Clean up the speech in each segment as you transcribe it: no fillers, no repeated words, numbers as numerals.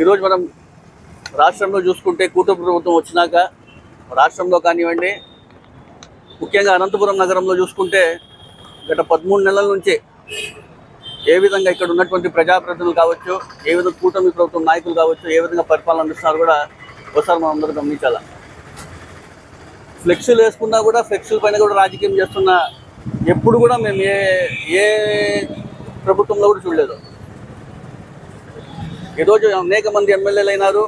ఈరోజు మనం రాష్ట్రంలో చూసుకుంటే కూటమి ప్రభుత్వం వచ్చినాక రాష్ట్రంలో కానివ్వండి, ముఖ్యంగా అనంతపురం నగరంలో చూసుకుంటే గత 13 నెలల నుంచి ఏ విధంగా ఇక్కడ ఉన్నటువంటి ప్రజాప్రతినిధులు కావచ్చు, ఏ విధంగా కూటమి ప్రభుత్వం నాయకులు కావచ్చు, ఏ విధంగా పరిపాలన అందిస్తున్నారు కూడా ఒకసారి మనం అందరూ గమనించాలి. ఫ్లెక్సీలు వేసుకున్నా కూడా ఫ్లెక్సీల పైన కూడా రాజకీయం చేస్తున్న ఎప్పుడు కూడా మేము ఏ ప్రభుత్వంలో కూడా చూడలేదు. ఈరోజు అనేక మంది ఎమ్మెల్యేలు అయినారు,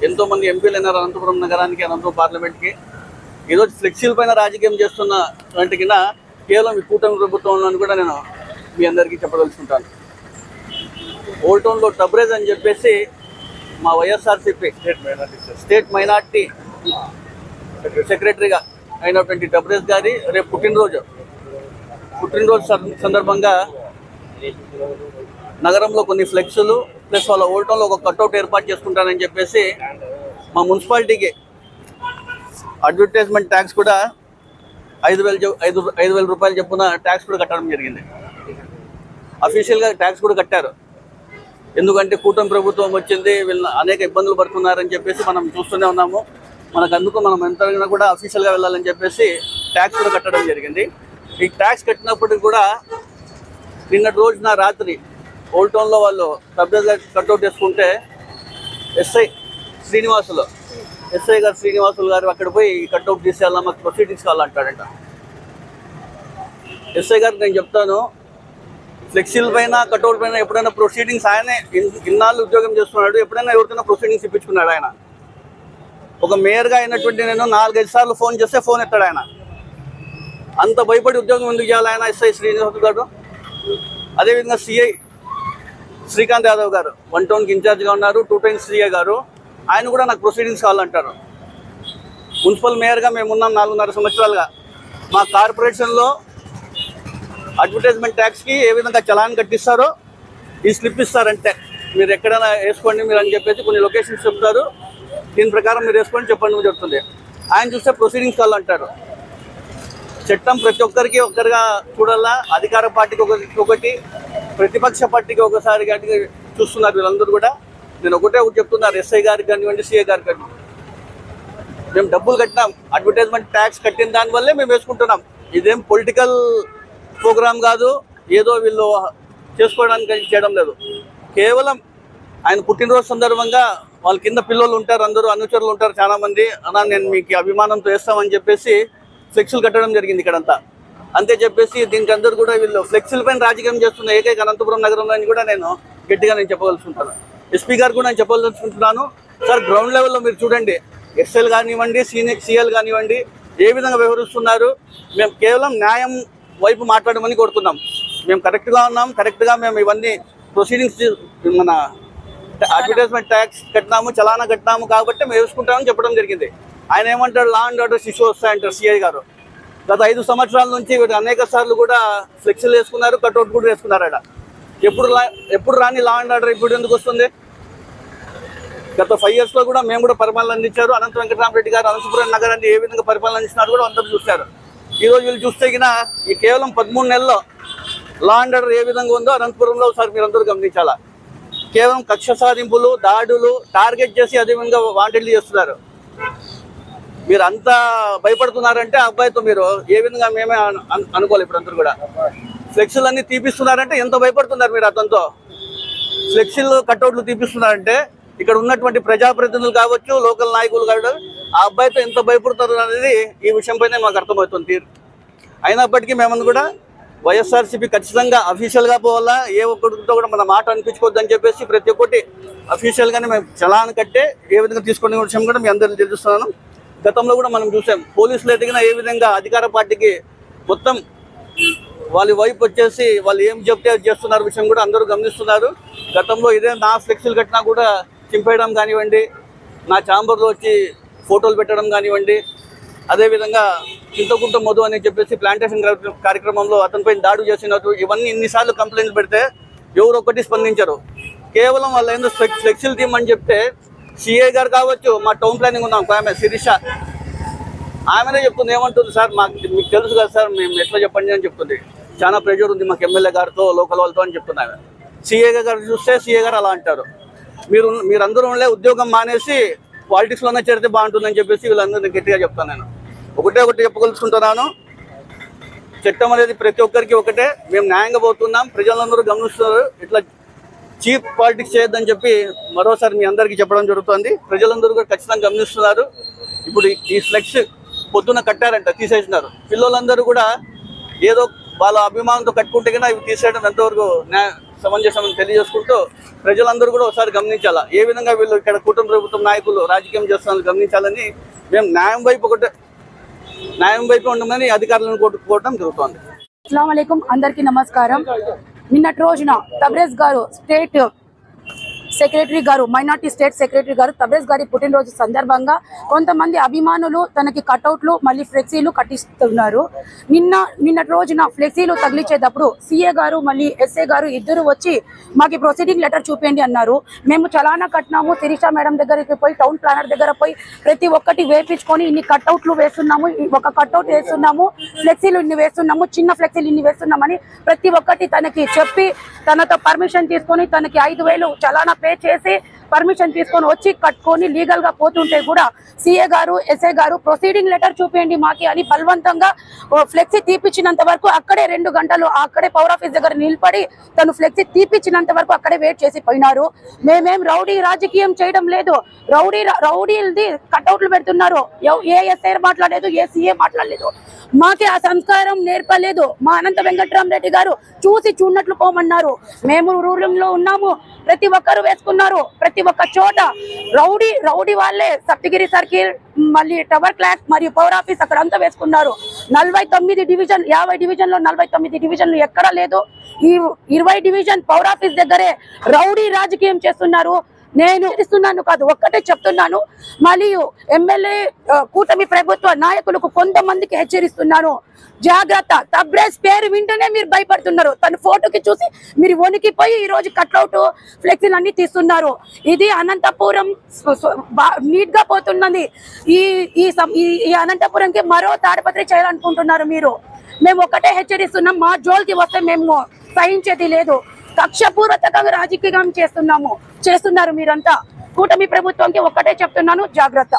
ఎంతోమంది ఎంపీలు అయినారు అనంతపురం నగరానికి, అనంతపురం పార్లమెంట్కి. ఈరోజు ఫ్లెక్సీల పైన రాజకీయం చేస్తున్న వాటికి కేవలం ఈ కూటమి ప్రభుత్వంలో కూడా నేను మీ అందరికీ చెప్పదలుచుకుంటాను. ఓల్డ్ టౌన్లో టబ్రేజ్ అని చెప్పేసి మా వైఎస్ఆర్సీపీ స్టేట్ మైనార్టీ సెక్రటరీగా అయినటువంటి టబ్రేజ్ గారి రేపు పుట్టినరోజు సందర్భంగా నగరంలో కొన్ని ఫ్లెక్సులు ప్లస్ వాళ్ళ ఓల్డ్ టౌన్లో ఒక కట్అవుట్ ఏర్పాటు చేసుకుంటానని చెప్పేసి మా మున్సిపాలిటీకి అడ్వర్టైజ్మెంట్ ట్యాక్స్ కూడా 5,000 రూపాయలు చెప్పున ట్యాక్స్ కూడా కట్టడం జరిగింది. అఫీషియల్గా ట్యాక్స్ కూడా కట్టారు. ఎందుకంటే కూటమి ప్రభుత్వం వచ్చింది, వీళ్ళు అనేక ఇబ్బందులు పడుతున్నారని చెప్పేసి మనం చూస్తూనే ఉన్నాము. అందుకు మనం ఎంత కూడా అఫీషియల్గా వెళ్ళాలని చెప్పేసి ట్యాక్స్ కూడా కట్టడం జరిగింది. ఈ ట్యాక్స్ కట్టినప్పటికి కూడా నిన్నటి రోజున రాత్రి ఓల్డ్ టౌన్లో వాళ్ళు సభ్యులుగా కట్అవుట్ చేసుకుంటే ఎస్ఐ గారు శ్రీనివాసులు గారు అక్కడ పోయి కట్అవుట్ తీసేయాలా, మాకు ప్రొసీడింగ్స్ కావాలంటాడంట. ఎస్ఐ గారికి నేను చెప్తాను, ఫ్లెక్సీల పైన కట్అవుట్ పైన ఎప్పుడైనా ప్రొసీడింగ్స్ ఆయనే ఇన్నాళ్ళు ఉద్యోగం చేస్తున్నాడు, ఎప్పుడైనా ఎవరికైనా ప్రొసీడింగ్స్ ఇప్పించుకున్నాడు ఆయన? ఒక మేయర్గా అయినటువంటి నేను 4-5 సార్లు ఫోన్ చేస్తే ఫోన్ ఎత్తాడు ఆయన. అంత భయపడి ఉద్యోగం ఎందుకు చేయాలి ఆయన ఎస్ఐ శ్రీనివాసులు గారు? అదేవిధంగా సిఐ శ్రీకాంత్ యాదవ్ గారు 1 టౌన్కి ఇన్ఛార్జ్గా ఉన్నారు, 2 టైమ్స్ సిఐ గారు, ఆయన కూడా నాకు ప్రొసీడింగ్స్ కావాలంటారు. మున్సిపల్ మేయర్గా మేము ఉన్నాం 4.5 సంవత్సరాలుగా. మా కార్పొరేషన్లో అడ్వర్టైజ్మెంట్ ట్యాక్స్కి ఏ విధంగా చలాన్ కట్టిస్తారో ఈ స్లిప్ ఇస్తారంటే మీరు ఎక్కడైనా వేసుకోండి మీరు అని చెప్పేసి కొన్ని లొకేషన్స్ చెప్తారు, దీని ప్రకారం మీరు వేసుకోండి చెప్పండి చెప్తుంది. ఆయన చూస్తే ప్రొసీడింగ్స్ కావాలంటారు. చట్టం ప్రతి ఒక్కరికి ఒక్కరిగా చూడాలా, అధికార పార్టీకి ఒకటి, ప్రతిపక్ష పార్టీకి ఒకసారి గట్టిగా చూస్తున్నారు వీళ్ళందరూ కూడా. నేను ఒకటి చెప్తున్నారు, ఎస్ఐ గారికి కానివ్వండి, సిఐ గారికి కానివ్వండి, మేము డబ్బులు కట్టినాం, అడ్వర్టైజ్మెంట్ ట్యాక్స్ కట్టిన దానివల్లే మేము వేసుకుంటున్నాం. ఇదేం పొలిటికల్ ప్రోగ్రామ్ కాదు, ఏదో వీళ్ళు చేసుకోవడానికి చేయడం లేదు. కేవలం ఆయన పుట్టినరోజు సందర్భంగా వాళ్ళ కింద పిల్లలు ఉంటారు, అందరూ అనుచరులు ఉంటారు చాలామంది, అన్నా నేను మీకు అభిమానంతో వేస్తామని చెప్పేసి ఫ్లెక్సీలు కట్టడం జరిగింది ఇక్కడంతా. అంతే చెప్పేసి దీనికి అందరూ కూడా వీళ్ళు ఫ్లెక్సీల పైన రాజకీయం చేస్తున్న ఏకైక అనంతపురం నగరంలో అని కూడా నేను గట్టిగా చెప్పదలుచుకుంటాను. ఎస్పీ గారు కూడా నేను చెప్పదలుచుకుంటున్నాను, సార్ గ్రౌండ్ లెవెల్లో మీరు చూడండి, ఎస్ఎల్ కానివ్వండి, సిఎల్ కానివ్వండి, ఏ విధంగా వ్యవహరిస్తున్నారు. మేము కేవలం న్యాయం వైపు మాట్లాడమని కోరుతున్నాం. మేము కరెక్ట్గా ఉన్నాం, కరెక్ట్గా మేము ఇవన్నీ ప్రొసీడింగ్స్ మన అడ్వర్టైజ్మెంట్ ట్యాక్స్ కట్టినాము, చలానా కట్టినాము కాబట్టి మేము వేసుకుంటామని చెప్పడం జరిగింది. ఆయన ఏమంటాడు, లా అండ్ ఆర్డర్స్ ఇష్యూ వస్తాయంటారు సిఐ గారు. గత 5 సంవత్సరాల నుంచి అనేక సార్లు కూడా ఫ్లెక్సీలు వేసుకున్నారు, కట్అవుట్ కూడా వేసుకున్నారు. అక్కడ ఎప్పుడు రాని లా అండ్ ఆర్డర్ ఇప్పుడు ఎందుకు వస్తుంది? గత 5 yearsలో కూడా మేము కూడా పరిపాలన అందించారు. అనంత వెంకటరామరెడ్డి గారు అనంతపురం నగరాన్ని ఏ విధంగా పరిపాలన అందిస్తున్నారు కూడా అందరూ చూశారు. ఈరోజు వీళ్ళు చూస్తే ఈ కేవలం 13 నెలల్లో లా అండ్ ఆర్డర్ ఏ విధంగా ఉందో అనంతపురంలో ఒకసారి మీరు అందరూ గమనించాలా. కేవలం కక్ష సాధింపులు, దాడులు, టార్గెట్ చేసి అదే విధంగా వాంటెడ్లు చేస్తున్నారు. మీరు అంతా భయపడుతున్నారంటే ఆ అబ్బాయితో మీరు ఏ విధంగా మేమే అనుకోవాలి. ఇప్పుడు అందరూ కూడా ఫ్లెక్సీలు అన్నీ తీపిస్తున్నారంటే ఎంత భయపడుతున్నారు మీరు అతనితో? ఫ్లెక్సీలు కట్అవుట్లు తీపిస్తున్నారంటే ఇక్కడ ఉన్నటువంటి ప్రజాప్రతినిధులు కావచ్చు, లోకల్ నాయకులు కావచ్చు, ఆ అబ్బాయితో ఎంత భయపడుతారు అనేది ఈ విషయంపైనే మాకు అర్థమవుతుంది తీరు. అయినప్పటికీ మేమందు కూడా వైఎస్ఆర్సీపీ ఖచ్చితంగా అఫీషియల్గా పోవాలా, ఏ ఒక్కరితో కూడా మన మాట అనిపించుకోవద్దని చెప్పేసి ప్రతి ఒక్కటి అఫీషియల్గానే మేము చలాన్ కట్టే ఏ విధంగా తీసుకునే విషయం కూడా మీ అందరికీ తెలుస్తున్నాను. గతంలో కూడా మనం చూసాం, పోలీసులు ఎదిగిన ఏ విధంగా అధికార పార్టీకి మొత్తం వాళ్ళ వైపు వచ్చేసి వాళ్ళు ఏం చెప్తే అది చేస్తున్నారు విషయం కూడా అందరూ గమనిస్తున్నారు. గతంలో ఇదే నా ఫ్లెక్సీలు కట్టినా కూడా చింపేయడం కానివ్వండి, నా ఛాంబర్లో వచ్చి ఫోటోలు పెట్టడం కానివ్వండి, అదేవిధంగా చింతకుంట మధు అని చెప్పేసి ప్లాంటేషన్ కార్యక్రమంలో అతనిపై దాడి చేసినట్టు ఇవన్నీ ఇన్నిసార్లు కంప్లైంట్స్ పెడితే ఎవరు ఒక్కటి స్పందించరు. కేవలం వాళ్ళు ఏందో ఫ్లెక్సీలు తీయమని చెప్తే సిఐ గారు కావచ్చు, మా టౌన్ ప్లానింగ్ ఉన్నాం ఆమె శిరీష, ఆమెనే చెప్తుంది. ఏమంటుంది, సార్ మీకు తెలుసు కదా సార్, మేము ఎట్లా చెప్పండి అని చెప్తుంది. చాలా ప్రెజర్ ఉంది మాకు ఎమ్మెల్యే గారితో, లోకల్ వాళ్ళతో అని చెప్తుంది ఆమె. సిఏ గారు చూస్తే సిఏ గారు అలా అంటారు. మీరందరూ ఉద్యోగం మానేసి పాలిటిక్స్లోనే చేరితే బాగుంటుందని చెప్పేసి వీళ్ళందరినీ గట్టిగా చెప్తాను. నేను ఒకటి చెప్పగలుచుకుంటున్నాను, చట్టం అనేది ప్రతి ఒక్కరికి ఒకటే. మేము న్యాయంగా పోతున్నాం, ప్రజలందరూ గమనిస్తున్నారు. ఇట్లా చీప్ పాలిటిక్స్ చేయొద్దని చెప్పి మరోసారి మీ అందరికీ చెప్పడం జరుగుతుంది. ప్రజలందరూ కూడా ఖచ్చితంగా గమనిస్తున్నారు. ఇప్పుడు ఈ ఫ్లెక్స్ పొద్దున్న కట్టారంట, తీసేసినారు. పిల్లలందరూ కూడా ఏదో వాళ్ళ అభిమానంతో కట్టుకుంటే కన్నా ఇవి తీసేయడం ఎంతవరకు సమంజసమని తెలియజేసుకుంటూ ప్రజలందరూ కూడా ఒకసారి గమనించాలా, ఏ విధంగా వీళ్ళు ఇక్కడ కూటమి ప్రభుత్వం నాయకులు రాజకీయం చేస్తున్నారు గమనించాలని. మేము న్యాయం వైపు ఉండమని అధికారులను కోరుకోవడం జరుగుతుంది. అస్సలాము అలైకుం, అందరికీ నమస్కారం. నిన్నటి రోజున తబ్రేజ్ గారు స్టేట్ సెక్రటరీ గారు, మైనార్టీ స్టేట్ సెక్రటరీ గారు తబ్రేజ్ గారి పుట్టినరోజు సందర్భంగా కొంతమంది అభిమానులు తనకి కటౌట్లు మళ్ళీ ఫ్లెక్సీలు కట్టిస్తున్నారు. నిన్నటి రోజున ఫ్లెక్సీలు తగిలించేటప్పుడు సీఏ గారు మళ్ళీ ఎస్ఏ గారు ఇద్దరు వచ్చి మాకు ప్రొసీడింగ్ లెటర్ చూపించండి అన్నారు. మేము చలానా కట్టినాము, శిరీష మేడం దగ్గరికి పోయి టౌన్ ప్లానర్ దగ్గర పోయి ప్రతి ఒక్కటి వేపించుకొని ఇన్ని కట్అవుట్లు వేస్తున్నాము, ఒక కట్అవుట్ వేస్తున్నాము, ఫ్లెక్సీలు ఇన్ని వేస్తున్నాము, చిన్న ఫ్లెక్సీలు ఇన్ని వేస్తున్నామని ప్రతి ఒక్కటి తనకి చెప్పి తనతో పర్మిషన్ తీసుకొని తనకి 5,000 చలానా పే చేసి పర్మిషన్ తీసుకొని వచ్చి కట్టుకొని లీగల్ గా పోతుంటే కూడా సీఏ గారు ఎస్ఏ గారు ప్రొసీడింగ్ లెటర్ చూపించండి మాకి అని బలవంతంగా ఫ్లెక్సీ తీపిచ్చినంత వరకు అక్కడే 2 గంటలు అక్కడే పవర్ ఆఫీస్ దగ్గర నిలబడి తను ఫ్లెక్సీ తీపిచ్చినంత వరకు అక్కడే వెయిట్ చేసి పోయినారు. మేమేం రౌడీ రాజకీయం చేయడం లేదు, రౌడీలది కట్అవుట్లు పెడుతున్నారు. ఏ ఎస్ఐ మాట్లాడలేదు, ఏ సీఏ మాట్లాడలేదు. మాకే ఆ సంస్కారం నేర్పలేదు. మా అనంత వెంకట్రామరెడ్డి గారు చూసి చూడనట్లు పోమన్నారు. మేము రూలింగ్ లో ఉన్నాము, ప్రతి ఒక్కరు వేసుకున్నారు. ప్రతి ఒక్క చోట రౌడీ వాళ్ళే సప్తగిరి సర్కిల్ మళ్ళీ టవర్ క్లాక్ మరియు పవర్ ఆఫీస్ అక్కడ అంతా వేసుకున్నారు. 49 డివిజన్ 50 డివిజన్ లో 49 డివిజన్లు ఎక్కడా లేదు. ఈ 20 డివిజన్ పవర్ ఆఫీస్ దగ్గరే రౌడీ రాజకీయం చేస్తున్నారు. నేను ఇస్తున్నాను కాదు, ఒక్కటే చెప్తున్నాను. మరియు ఎమ్మెల్యే కూటమి ప్రభుత్వ నాయకులకు కొంతమందికి హెచ్చరిస్తున్నాను, జాగ్రత్త. తబ్రేజ్ పేరు వింటేనే మీరు భయపడుతున్నారు. తన ఫోటోకి చూసి మీరు వణికిపోయి ఈ రోజు కట్అవుట్ ఫ్లెక్సీలు అన్ని తీస్తున్నారు. ఇది అనంతపురం నీట్ గా పోతున్నది. ఈ అనంతపురంకి మరో తాడిపత్రి చేయాలనుకుంటున్నారు మీరు. మేము ఒకటే హెచ్చరిస్తున్నాం, మా జోలికి వస్తే మేము సహించేది లేదు. కక్షపూర్వకంగా రాజకీయం చేస్తున్నారు మీరంతా. కూటమి ప్రభుత్వానికి ఒక్కటే చెప్తున్నాను, జాగ్రత్త.